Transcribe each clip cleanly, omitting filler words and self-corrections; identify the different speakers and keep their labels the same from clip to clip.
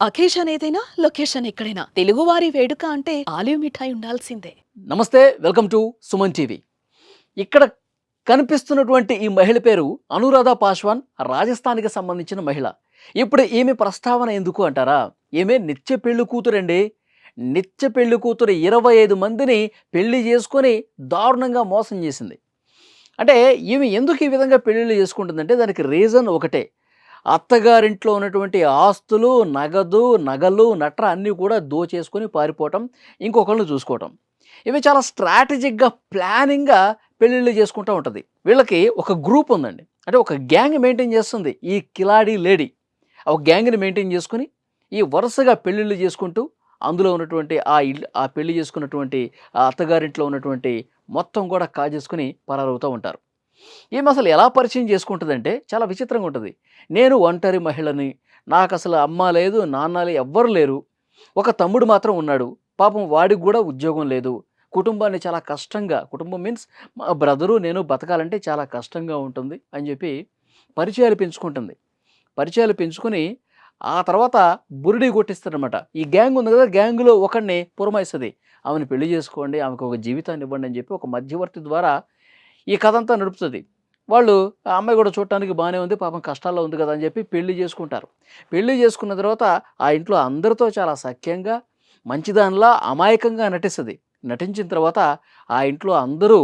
Speaker 1: Occasion ఏదైనా location ఎక్కడైనా తెలుగువారి వేడుక అంటే ఆలివ్ మిఠాయి ఉండాల్సిందే.
Speaker 2: నమస్తే, వెల్కమ్ టు సుమన్ టీవీ. ఇక్కడ కనిపిస్తున్నటువంటి ఈ మహిళ పేరు అనురాధ పాశ్వాన్, రాజస్థాన్‌కి సంబంధించిన మహిళ. ఇప్పుడు ఈమె ప్రస్తావన ఎందుకు అంటారా? ఈమె నిత్య పెళ్లి కూతురండి. నిత్య పెళ్లి కూతురు 25 మందిని పెళ్లి చేసుకొని దారుణంగా మోసం చేసింది. అంటే ఈమె ఎందుకు ఈ విధంగా పెళ్ళిళ్ళు చేసుకుంటుందంటే దానికి రీజన్ ఒకటే. అత్తగారింట్లో ఉన్నటువంటి ఆస్తులు, నగలు, నట్ర అన్నీ కూడా దోచేసుకొని పారిపోవటం, ఇంకొకళ్ళని చూసుకోవటం. ఇవి చాలా స్ట్రాటజిక్‌గా, ప్లానింగ్‌గా పెళ్ళిళ్ళు చేసుకుంటా ఉంటది. వీళ్ళకి ఒక గ్రూప్ ఉందండి. అంటే ఒక గ్యాంగ్ మెయింటైన్ చేస్తుంది ఈ కిలాడి లేడీ. ఒక గ్యాంగ్‌ని మెయింటైన్ చేసుకొని, ఈ వరుసగా పెళ్ళిళ్ళు చేసుకుంటూ, అందులో ఉన్నటువంటి ఆ పెళ్లి చేసుకున్నటువంటి ఆ అత్తగారింట్లో ఉన్నటువంటి మొత్తం కూడా కాజేసుకొని పరారవుతూ ఉంటారు. ఈమె అసలు ఎలా పరిచయం చేసుకుంటదంటే చాలా విచిత్రంగా ఉంటది. నేను ఒంటరి మహిళని. నాకసలు అమ్మ లేదు, నాన్న ఎవ్వరు లేరు. ఒక తమ్ముడు మాత్రం ఉన్నాడు. పాపం వాడికి గూడా ఉద్యోగం లేదు. కుటుంబాన్ని చాలా కష్టంగా, కుటుంబం మీన్స్ మా బ్రదరు, నేను బతకాలంటే చాలా కష్టంగా ఉంటుంది అని జెప్పి పరిచయాలు పెంచుకుంటుంది. పరిచయాలు పెంచుకొని ఆ తర్వాత బురిడీ కొట్టిస్తదనమాట. ఈ గ్యాంగ్ ఉంది గదా! గ్యాంగ్‌లో ఒకడిని పురమాయిస్తది. ఆమెను పెళ్లి చేసుకోండి, ఆమెకు ఒక జీవితాన్ని ఇవ్వండి అని జెప్పి ఒక మధ్యవర్తి ద్వారా ఈ కథంతా నడుపుతది. వాళ్ళు ఆ అమ్మాయి గూడా చూడటానికి బానే ఉంది. పాపం కష్టాల్లో ఉంది గదా! అని జెప్పి పెళ్లి జేసుకుంటారు. పెళ్లి జేసుకున్న తర్వాత ఆ ఇంట్లో అందరితో చాలా సఖ్యంగా, మంచిదానిలా అమాయకంగా నటిస్తది. నటించిన తర్వాత ఆ ఇంట్లో అందరూ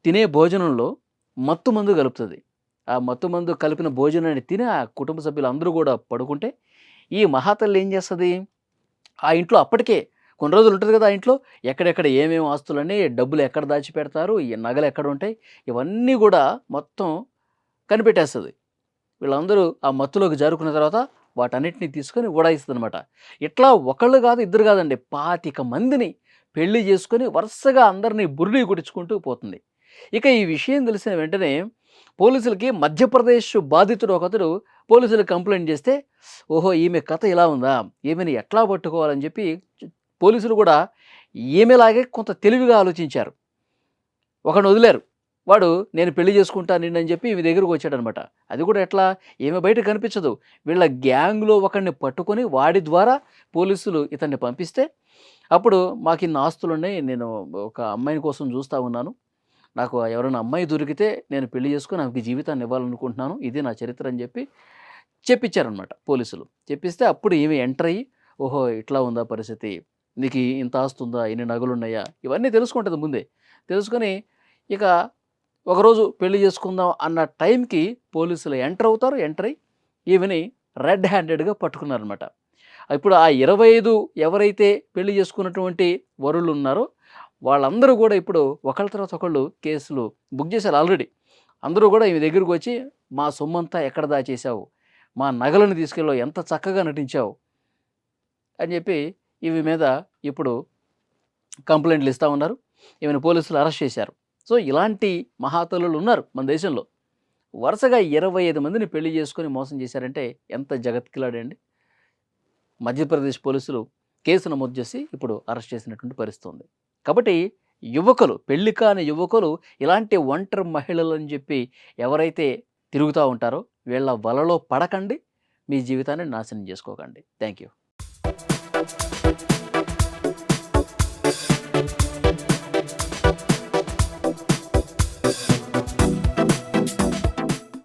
Speaker 2: తినే భోజనంలో మత్తు మందు కలుపుతది. ఆ మత్తు మందు కలిపిన భోజనాన్ని తిని ఆ కుటుంబ సభ్యులందరూ గూడా పడుకుంటే, ఈ మహాతల్లి ఏం జేస్తది, ఆ ఇంట్లో అప్పటికే కొన్ని రోజులు ఉంటది కదా! ఆ ఇంట్లో. ఎక్కడెక్కడ ఏమేమి ఆస్తులని, డబ్బులు ఎక్కడ దాచిపెడతారు, ఈ నగలు ఎక్కడుంటాయి, ఇవన్నీ గూడా మొత్తం కనిపెట్టేస్తది. వీళ్ళందరూ ఆ మత్తులోకి జారుకున్న తర్వాత వాటన్నిటిని తీసుకొని ఉడాయిస్తదనమాట. ఇట్లా ఒకళ్ళు గాదు, ఇద్దరు గాదండి. 25 మందిని పెళ్లి చేసుకొని వరుసగా అందరిని బురిడీ కొట్టించుకుంటూ పోతుంది. ఇక ఈ విషయం తెలిసిన వెంటనే పోలీసులకి మధ్యప్రదేశ్ బాధితుడు ఒకతడు పోలీసులకు కంప్లెయింట్ చేస్తే, ఓహో! ఈమె కథ ఇలా ఉందా? ఈమెని ఎట్లా పట్టుకోవాలని చెప్పి చు పోలీసులు కూడా ఈమెలాగే కొంత తెలివిగా ఆలోచించారు. ఒకడిని వదిలారు. వాడు నేను పెళ్లి చేసుకుంటా నిన్నని చెప్పి ఈమె దగ్గరకొచ్చాడనమాట. అది కూడా ఎట్లా? ఈమె బయట కనిపించదు. వీళ్ళ గ్యాంగ్‌లో ఒకడిని పట్టుకొని వాడి ద్వారా పోలీసులు ఇతన్ని పంపిస్తే, అప్పుడు మాకిన్ని ఆస్తులున్నాయి. నేను ఒక అమ్మాయిని కోసం చూస్తా ఉన్నాను. నాకు ఎవరైనా అమ్మాయి దొరికితే నేను పెళ్లి చేసుకొని ఆమెకి జీవితాన్ని ఇవ్వాలనుకుంటున్నాను. ఇది నా చరిత్ర అని చెప్పి చెప్పించారనమాట పోలీసులు. చెప్పిస్తే అప్పుడు ఈమె ఎంటర్ అయ్యి, ఓహో! ఇట్లా ఉందా పరిస్థితి? నీకు ఇంత ఆస్తుందా? ఇన్ని నగలున్నాయా? ఇవన్నీ తెలుసుకుంటది ముందే. తెలుసుకొని ఇక ఒకరోజు పెళ్లి చేసుకుందాం అన్న టైంకి పోలీసులు ఎంటర్ అవుతారు. ఎంటర్ అయ్యి ఈమెని రెడ్ హ్యాండెడ్‌గా పట్టుకున్నారనమాట. ఇప్పుడు ఆ 25 ఎవరైతే పెళ్లి చేసుకున్నటువంటి వరులున్నారో వాళ్ళందరూ గూడా ఇప్పుడు ఒకళ్ళ తర్వాత ఒకళ్ళు కేసులు బుక్ చేశారు ఆల్రెడీ. అందరూ గూడా ఈమె దగ్గరకొచ్చి, "మా సొమ్మంతా ఎక్కడ దాచేశావు? మా నగలను తీసుకెళ్ళావు. ఎంత చక్కగా నటించావు" అని జెప్పి ఈమె మీద ఇప్పుడు కంప్లెయింట్లు ఇస్తా ఉన్నారు. ఈమెను పోలీసులు అరెస్ట్ చేశారు. సో, ఇలాంటి మహాతల్లులున్నారు మన దేశంలో. వరుసగా 25 మందిని పెళ్లి చేసుకొని మోసం చేశారంటే ఎంత జగత్కిలాడండి. మధ్యప్రదేశ్ పోలీసులు కేసు నమోదు చేసి ఇప్పుడు అరెస్ట్ చేసినటువంటి పరిస్థితి ఉంది. కాబట్టి యువకులు, పెళ్లి కాని యువకులు ఇలాంటి ఒంటరి మహిళలని చెప్పి ఎవరైతే తిరుగుతా ఉంటారో వీళ్ళ వలలో పడకండి. మీ జీవితాన్ని నాశనం చేసుకోకండి. Thank you.